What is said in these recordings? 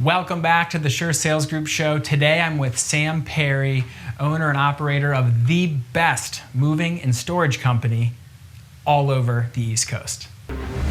Welcome back to the Sure Sales Group show. Today I'm with Sam Perry, owner and operator of the best moving and storage company all over the East Coast.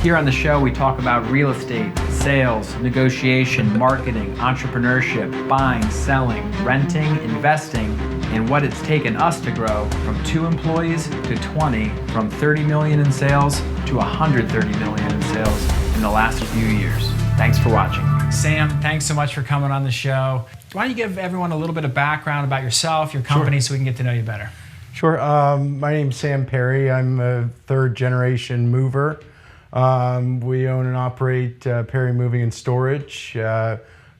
Here on the show we talk about real estate, sales, negotiation, marketing, entrepreneurship, buying, selling, renting, investing, and what it's taken us to grow from 2 employees to 20, from 30 million in sales to 130 million in sales in the last few years. Thanks for watching. Sam, thanks so much for coming on the show. Why don't you give everyone a little bit of background about yourself, your company, so we can get to know you better? Sure. My name's Sam Perry. I'm a third-generation mover. We own and operate Perry Moving and Storage,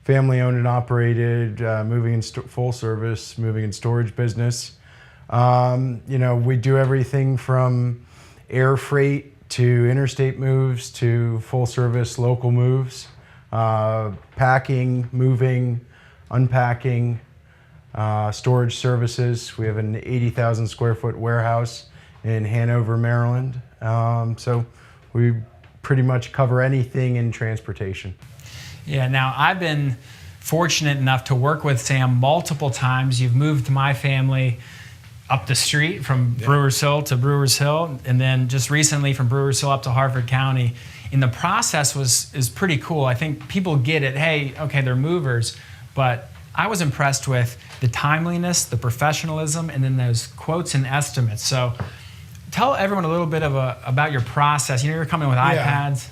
family-owned and operated moving and full-service moving and storage business. We do everything from air freight to interstate moves to full-service local moves. Packing, moving, unpacking, storage services. We have an 80,000 square foot warehouse in Hanover, Maryland. So we pretty much cover anything in transportation. Yeah, now I've been fortunate enough to work with Sam multiple times. You've moved my family up the street from Brewers Hill to Brewers Hill, and then just recently from Brewers Hill up to Harford County. And the process is pretty cool. I think people get it. Hey, okay, they're movers, but I was impressed with the timeliness, the professionalism, and then those quotes and estimates. So tell everyone a little bit about your process. You're coming with iPads.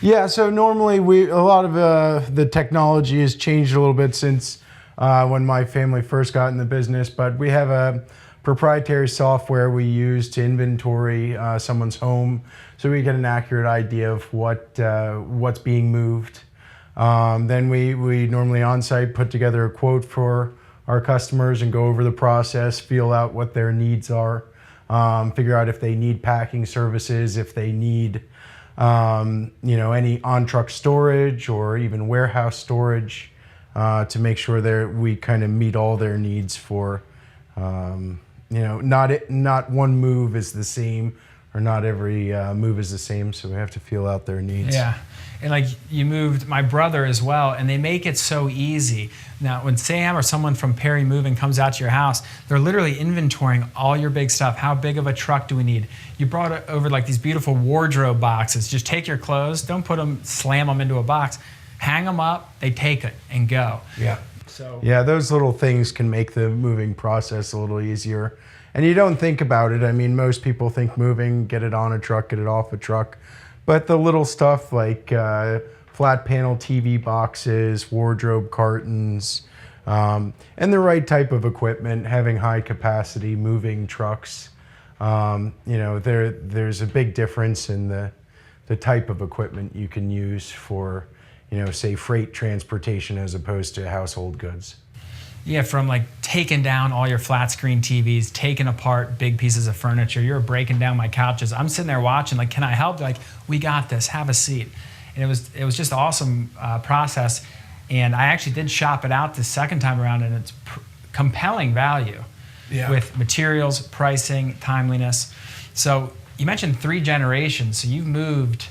Yeah, so normally a lot of the technology has changed a little bit since when my family first got in the business, but we have a proprietary software we use to inventory someone's home, so we get an accurate idea of what's being moved. Then we normally on-site put together a quote for our customers and go over the process, feel out what their needs are, figure out if they need packing services, if they need any on-truck storage or even warehouse storage, to make sure we kind of meet all their needs for. Not one move is the same, or not every move is the same, so we have to feel out their needs. Yeah, and like you moved my brother as well, and they make it so easy. Now, when Sam or someone from Perry Moving comes out to your house, they're literally inventorying all your big stuff. How big of a truck do we need? You brought over like these beautiful wardrobe boxes. Just take your clothes, don't slam them into a box, hang them up, they take it and go. Yeah. Yeah, those little things can make the moving process a little easier. And you don't think about it. I mean, most people think moving, get it on a truck, get it off a truck. But the little stuff like flat panel TV boxes, wardrobe cartons, and the right type of equipment, having high capacity moving trucks. There's a big difference in the type of equipment you can use for say freight transportation as opposed to household goods. Yeah, from like taking down all your flat screen TVs, taking apart big pieces of furniture. You're breaking down my couches. I'm sitting there watching, like, can I help? They're like, we got this, have a seat. And it was just an awesome process. And I actually did shop it out the second time around, and it's compelling value with materials, pricing, timeliness. So you mentioned 3 generations, so you've moved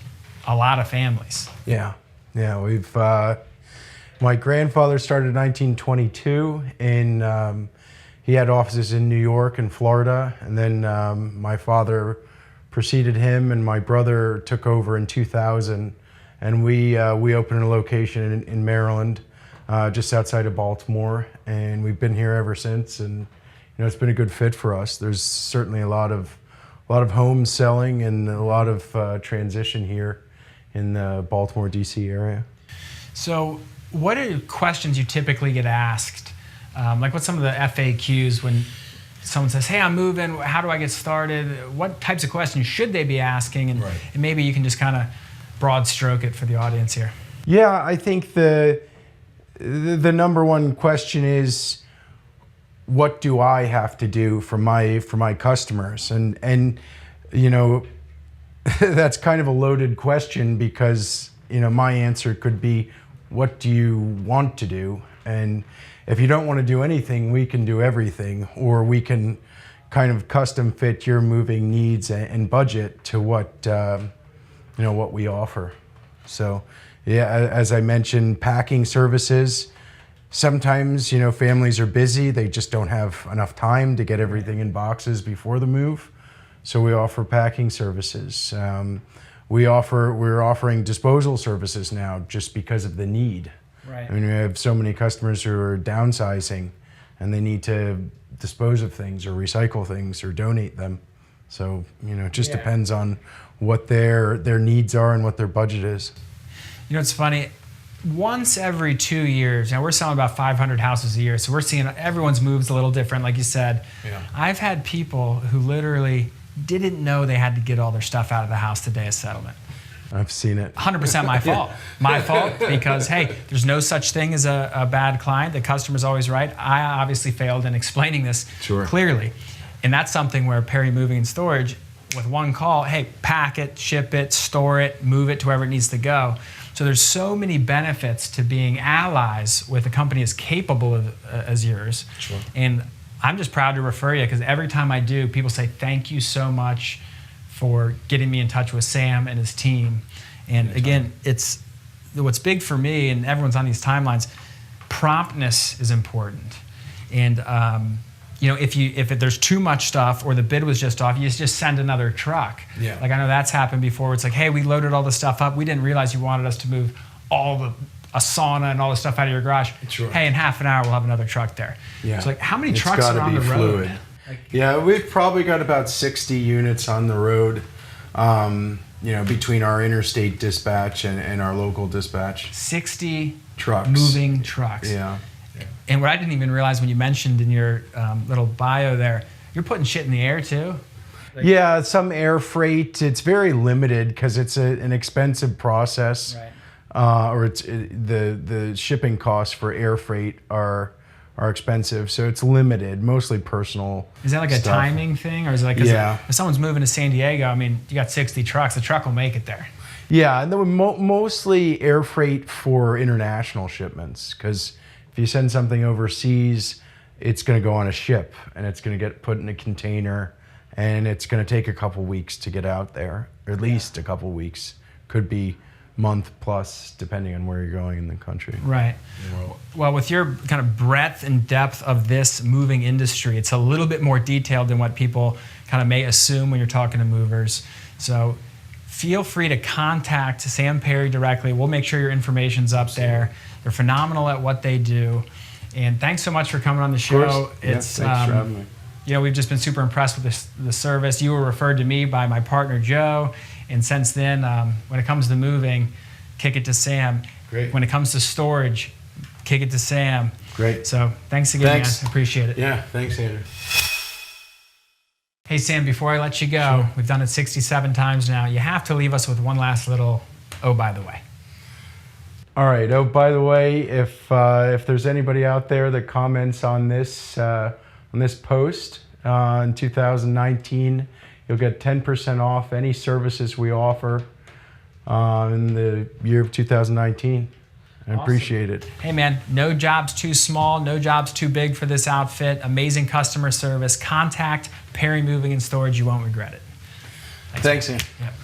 a lot of families. Yeah, we've, my grandfather started in 1922, and he had offices in New York and Florida, and then my father preceded him, and my brother took over in 2000, and we opened a location in Maryland, just outside of Baltimore, and we've been here ever since, and it's been a good fit for us. There's certainly a lot of homes selling and a lot of transition here in the Baltimore, DC area. So what are questions you typically get asked? Like what's some of the FAQs when someone says, hey, I'm moving, how do I get started? What types of questions should they be asking? And maybe you can just kind of broad stroke it for the audience here. Yeah, I think the number one question is, what do I have to do for my customers? And that's kind of a loaded question because my answer could be, what do you want to do? And if you don't want to do anything, we can do everything, or we can kind of custom fit your moving needs and budget to what we offer. So Yeah, as I mentioned, packing services. Sometimes, families are busy. They just don't have enough time to get everything in boxes before the move. So we offer packing services. We're offering disposal services now just because of the need. Right. I mean, we have so many customers who are downsizing and they need to dispose of things or recycle things or donate them. So, it just depends on what their needs are and what their budget is. It's funny. Once every 2 years, now we're selling about 500 houses a year, so we're seeing everyone's moves a little different, like you said. Yeah. I've had people who literally didn't know they had to get all their stuff out of the house the day of settlement. I've seen it. 100% my fault. My fault because, hey, there's no such thing as a bad client. The customer's always right. I obviously failed in explaining this clearly. And that's something where Perry Moving and Storage, with one call, hey, pack it, ship it, store it, move it to wherever it needs to go. So there's so many benefits to being allies with a company as capable as yours. Sure. And I'm just proud to refer you because every time I do, people say, thank you so much for getting me in touch with Sam and his team. And again, it's what's big for me, and everyone's on these timelines, promptness is important. And if there's too much stuff or the bid was just off, you just send another truck. Yeah. Like I know that's happened before. Where it's like, hey, we loaded all the stuff up. We didn't realize you wanted us to move a sauna and all the stuff out of your garage. Sure. Hey, in half an hour we'll have another truck there. Yeah. It's like, how many It's trucks are gotta on be the road? fluid. Yeah, we've probably got about 60 units on the road, between our interstate dispatch and our local dispatch. 60 trucks. moving trucks. Yeah. And what I didn't even realize when you mentioned in your little bio there, you're putting shit in the air too? Yeah, some air freight. It's very limited because it's an expensive process. Right. The shipping costs for air freight are expensive, so it's limited, mostly personal. Is that like a stuff. timing thing, or is it like if someone's moving to San Diego? I mean, you got 60 trucks, the truck will make it there. Yeah, and then mostly air freight for international shipments, because if you send something overseas, it's going to go on a ship and it's going to get put in a container, and it's going to take a couple weeks to get out there, or at least a couple weeks. Could be month plus, depending on where you're going in the country. Right. Well, with your kind of breadth and depth of this moving industry, it's a little bit more detailed than what people kind of may assume when you're talking to movers. So feel free to contact Sam Perry directly. We'll make sure your information's up there. They're phenomenal at what they do. And thanks so much for coming on the show. Thanks for having me. We've just been super impressed with the service. You were referred to me by my partner, Joe. And since then, when it comes to moving, kick it to Sam. Great. When it comes to storage, kick it to Sam. Great. So thanks again, man. I appreciate it. Yeah, thanks, Andrew. Hey, Sam, before I let you go, we've done it 67 times now. You have to leave us with one last little, oh, by the way. All right. Oh, by the way, if there's anybody out there that comments on this post in 2019, you'll get 10% off any services we offer in the year of 2019. I appreciate it. Hey, man, no job's too small, no job's too big for this outfit. Amazing customer service. Contact Perry Moving and Storage. You won't regret it. Thanks, Ian. Yep.